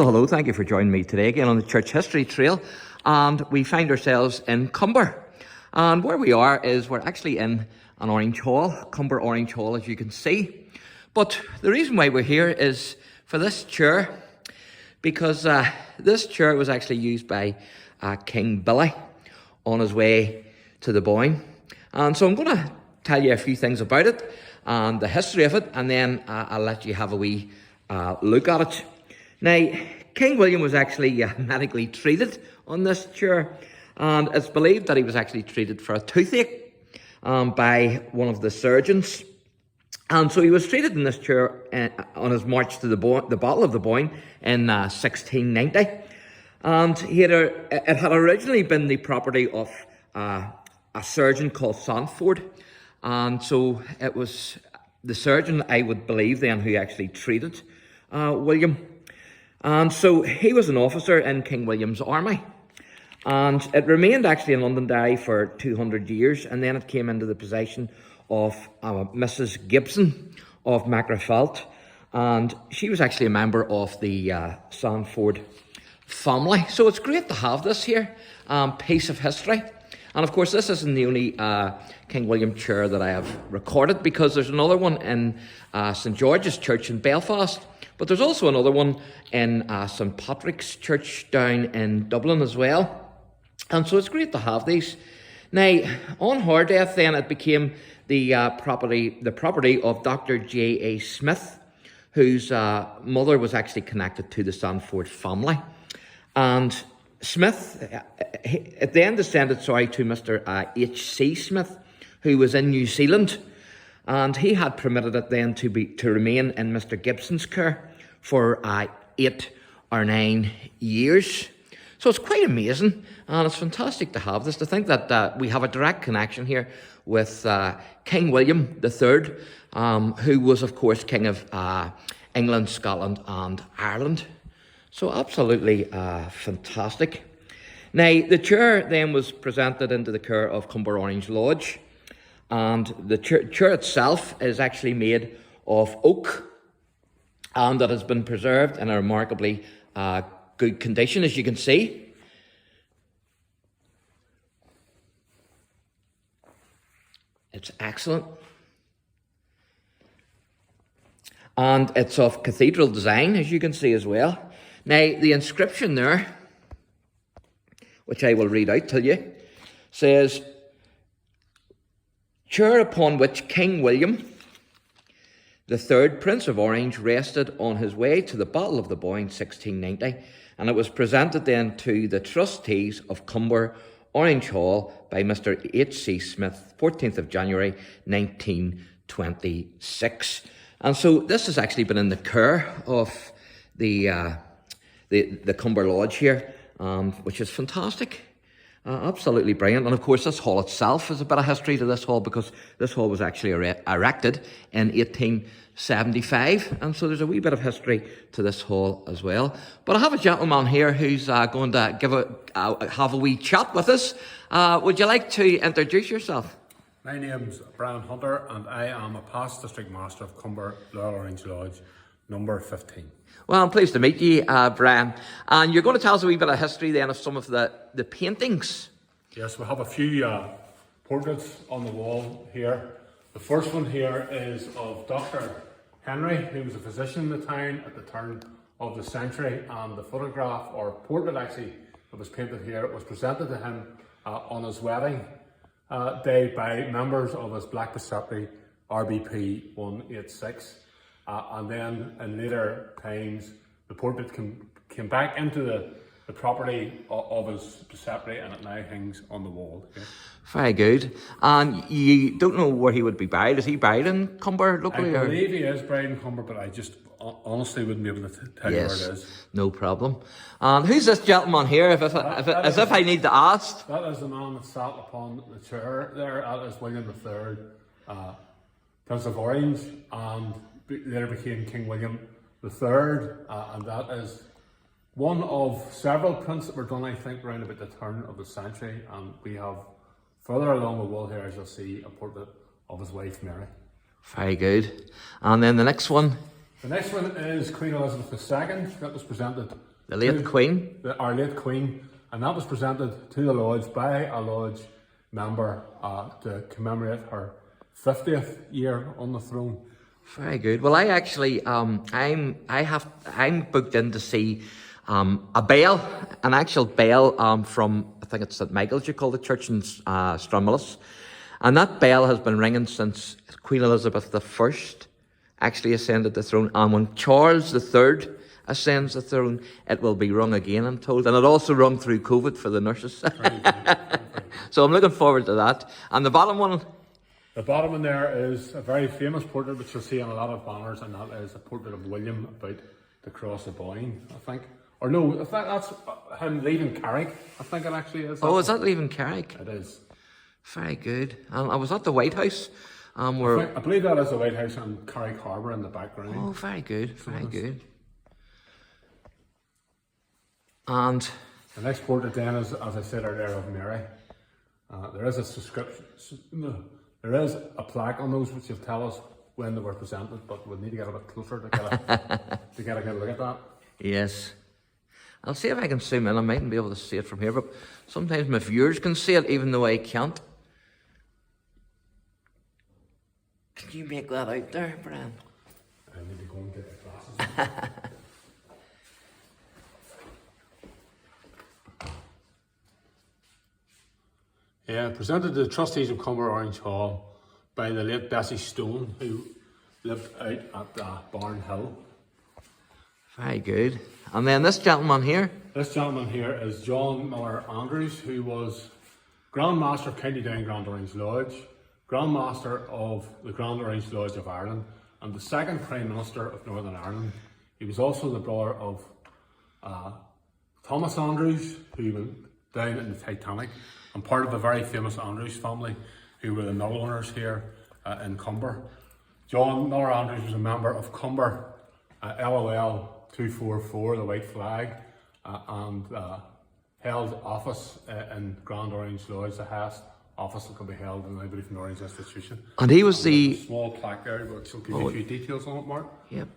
Well, hello, thank you for joining me today again on the Church History Trail, and we find ourselves in COMBER. And where we are is we're actually in an Orange Hall, COMBER Orange Hall, as you can see. But the reason why we're here is for this chair, because this chair was actually used by King Billy on his way to the Boyne. And so I'm going to tell you a few things about it and the history of it, and then I'll let you have a wee look at it. Now, King William was actually medically treated on this chair, and it's believed that he was actually treated for a toothache by one of the surgeons. And so he was treated in this chair on his march to the Battle of the Boyne in 1690. And it had originally been the property of a surgeon called Sanford. And so it was the surgeon, I would believe then, who actually treated William. And so he was an officer in King William's army. And it remained actually in Londonderry for 200 years. And then it came into the possession of Mrs. Gibson of Macrofelt. And she was actually a member of the Sanford family. So it's great to have this here piece of history. And of course, this isn't the only King William chair that I have recorded, because there's another one in St George's Church in Belfast. But there's also another one in St Patrick's Church down in Dublin as well. And so it's great to have these. Now, on her death then, it became the property of Dr. J.A. Smith, whose mother was actually connected to the Sanford family. And Smith, at the end, descended, to Mr. H.C. Smith, who was in New Zealand. And he had permitted it then to remain in Mr. Gibson's care for 8 or 9 years. So it's quite amazing, and it's fantastic to have this, to think that we have a direct connection here with King William III, who was, of course, King of England, Scotland and Ireland. So absolutely fantastic. Now, the chair then was presented into the care of COMBER Orange Lodge, and the chair itself is actually made of oak, and that has been preserved in a remarkably good condition, as you can see. It's excellent. And it's of cathedral design, as you can see as well. Now, the inscription there, which I will read out to you, says, "Chair upon which King William the third Prince of Orange rested on his way to the Battle of the Boyne 1690, and it was presented then to the trustees of COMBER Orange Hall by Mr. H.C. Smith, 14th of January 1926. And so this has actually been in the care of the COMBER Lodge here, which is fantastic. Absolutely brilliant. And of course, this hall itself is a bit of history to this hall, because this hall was actually erected in 1875. And so there's a wee bit of history to this hall as well. But I have a gentleman here who's going to have a wee chat with us. Would you like to introduce yourself? My name's Brian Hunter, and I am a past district master of COMBER Loyal Orange Lodge, number 15. Well, I'm pleased to meet you, Brian. And you're going to tell us a wee bit of history then of some of the paintings. Yes, we have a few portraits on the wall here. The first one here is of Dr. Henry, who was a physician in the town at the turn of the century. And the photograph, or portrait actually, that was painted here, was presented to him on his wedding day by members of his Black Preceptory RBP 186. And then in later times, the portrait came back into the property of his preceptory, and it now hangs on the wall here. Very good. And you don't know where he would be buried? Is he buried in COMBER locally? I believe he is buried in COMBER, but I just honestly wouldn't be able to tell you where it is. No problem. And who's this gentleman here, as if I need to ask? That is the man that sat upon the chair there. That is William III, Prince of Orange, and later became King William III, and that is one of several prints that were done, I think, around about the turn of the century. And we have further along the wall here, as you'll see, a portrait of his wife Mary. Very good. And then the next one? The next one is Queen Elizabeth II. That was presented The late Queen. Our late Queen, and that was presented to the Lodge by a Lodge member to commemorate her 50th year on the throne. Very good. Well, I actually, I'm booked in to see a bell, an actual bell from, I think it's St Michael's, you call the church in Stromulus. And that bell has been ringing since Queen Elizabeth I actually ascended the throne. And when Charles III ascends the throne, it will be rung again, I'm told. And it also rung through COVID for the nurses. So I'm looking forward to that. And the bottom one? The bottom one there is a very famous portrait which you'll see on a lot of banners, and that is a portrait of William about to cross the Boyne, I think. Or no, I think that's him leaving Carrick, I think it actually is. Oh, is that leaving Carrick? It is. Very good. I was at the White House. Where I believe that is the White House and Carrick Harbour in the background. Oh, very good, very good. And the next portrait then is, as I said earlier, of Mary. There is a subscription. There is a plaque on those which will tell us when they were presented, but we'll need to get a bit closer to get a good look at that. Yes. I'll see if I can zoom in. I mightn't be able to see it from here, but sometimes my viewers can see it even though I can't. Can you make that out there, Brian? I need to go and get the glasses. Yeah, presented to the trustees of Comber Orange Hall by the late Bessie Stone, who lived out at Barn Hill. Very good. And then this gentleman here? This gentleman here is John Miller Andrews, who was Grand Master of County Down Grand Orange Lodge, Grand Master of the Grand Orange Lodge of Ireland, and the second Prime Minister of Northern Ireland. He was also the brother of Thomas Andrews, who went down in the Titanic, and part of the very famous Andrews family, who were the mill owners here in Comber. John Miller Andrews was a member of Comber, LOL 244, the white flag, and held office in Grand Orange Lodge, the highest office that can be held in anybody from the Orange Institution. And he was the... small plaque there, which will give you a few details on it, Mark. Yep.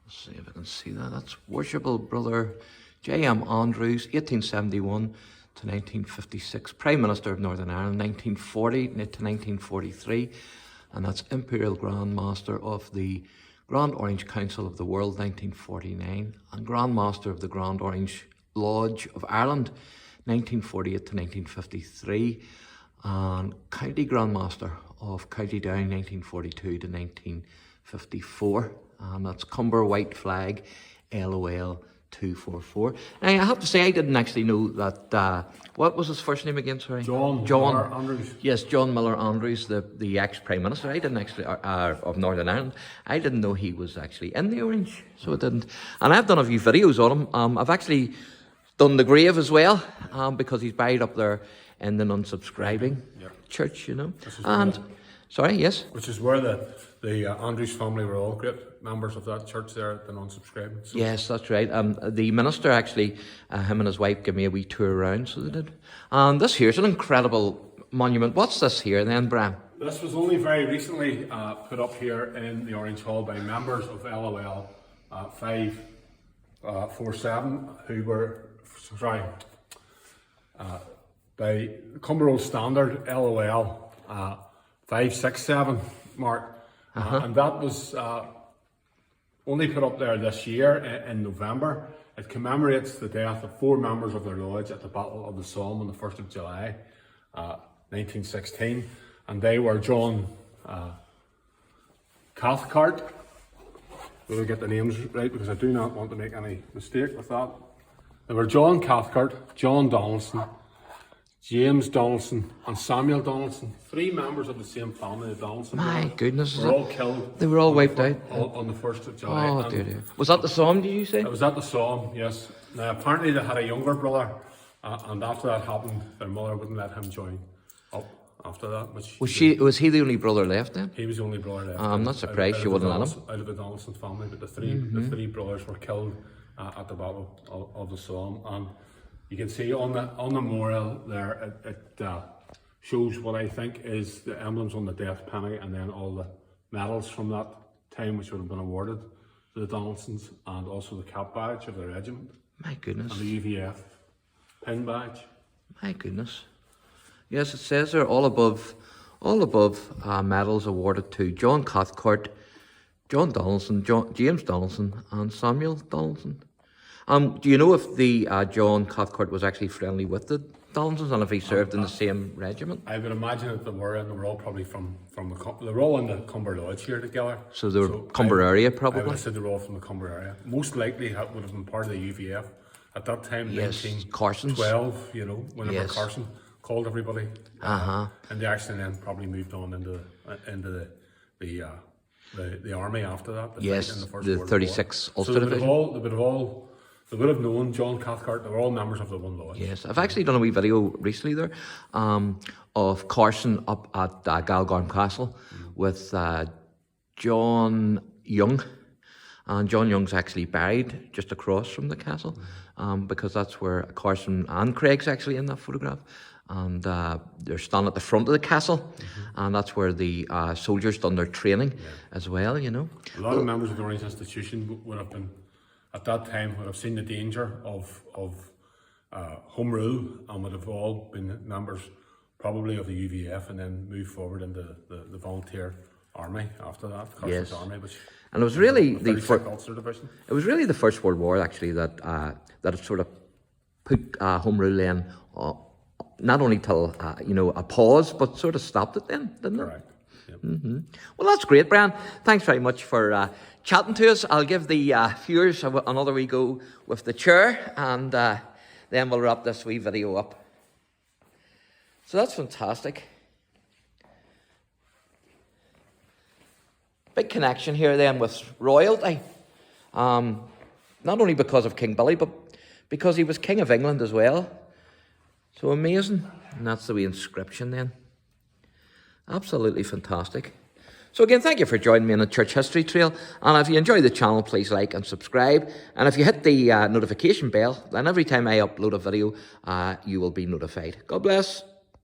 Let's see if I can see that. That's Worshipful Brother J.M. Andrews, 1871 to 1956, Prime Minister of Northern Ireland, 1940 to 1943, and that's Imperial Grand Master of the Grand Orange Council of the World, 1949, and Grand Master of the Grand Orange Lodge of Ireland, 1948 to 1953, and County Grand Master of County Down, 1942 to 1954, and that's Comber White Flag, LOL 244. Now, I have to say, I didn't actually know that. What was his first name again? Sorry, John Miller Andrews. Yes, John Miller Andrews, the ex-Prime Minister. I didn't actually of Northern Ireland. I didn't know he was actually in the Orange, so I didn't. And I've done a few videos on him. I've actually done the grave as well, because he's buried up there in the non-subscribing church, you know. And sorry, yes. Which is where the Andrews family were all great members of that church there at the non-subscribing. So yes, that's right. The minister actually, him and his wife, gave me a wee tour around, so they did. And this here's an incredible monument. What's this here then, Brian? This was only very recently put up here in the Orange Hall by members of LOL 547 who were, by Comber Old Standard LOL 567, Mark. And that was only put up there this year in November. It commemorates the death of 4 members of their lodge at the Battle of the Somme on the 1st of July, 1916. And they were John Cathcart. We'll get the names right because I do not want to make any mistake with that. They were John Cathcart, John Donaldson, James Donaldson and Samuel Donaldson, 3 members of the same family, the Donaldson. My goodness. Were all killed. They were all wiped out. On the 1st of July. Oh, dear. Was that the Somme, did you say? It was at the Somme, yes. Now, apparently they had a younger brother, and after that happened, their mother wouldn't let him join up after that. Was he the only brother left then? He was the only brother left. I'm not surprised she wouldn't let him. Out of the Donaldson family, but the three brothers were killed at the Battle of the Somme. And you can see on the memorial there, it shows what I think is the emblems on the death penny and then all the medals from that time which would have been awarded the Donaldsons, and also the cap badge of the regiment, My goodness. and the UVF pin badge. My goodness. Yes, it says there all above medals awarded to John Cathcart, John Donaldson, James Donaldson, and Samuel Donaldson. Do you know if the John Cathcart was actually friendly with the Donaldsons and if he served in the same regiment? I would imagine that they were, and they were all probably from they were all in the Comber Lodge here together. So they were Comber area, I probably? would have said they were all from the Comber area. Most likely would have been part of the UVF at that time. Yes, 1912, you know, whenever Yes. Carson called everybody. Uh-huh. And they actually then probably moved on into the army after that. Yes, in the First the World 36 War. Ulster So Division. they would have known John Cathcart. They were all members of the one lodge. Yes, I've actually done a wee video recently there of Carson up at Galgarm Castle with John Young. And John Young's actually buried just across from the castle because that's where Carson and Craig's actually in that photograph. And they're standing at the front of the castle, and that's where the soldiers done their training as well, you know. A lot of members of the Orange Institution would have been, at that time, would have seen the danger of home rule and would have all been members probably of the UVF and then moved forward into the volunteer army after that, Carson's army, which And it was really the the 36th Ulster Division. It was really the First World War actually that it sort of put home rule in, not only till a pause, but sort of stopped it then, didn't it? Correct. Yep. Well, that's great, Brian. Thanks very much for chatting to us. I'll give the viewers another wee go with the chair, and then we'll wrap this wee video up. So that's fantastic. Big connection here then with royalty. Not only because of King Billy, but because he was King of England as well. So amazing. And that's the wee inscription then. Absolutely fantastic. So again, thank you for joining me on the Church History Trail. And if you enjoy the channel, please like and subscribe. And if you hit the notification bell, then every time I upload a video, you will be notified. God bless.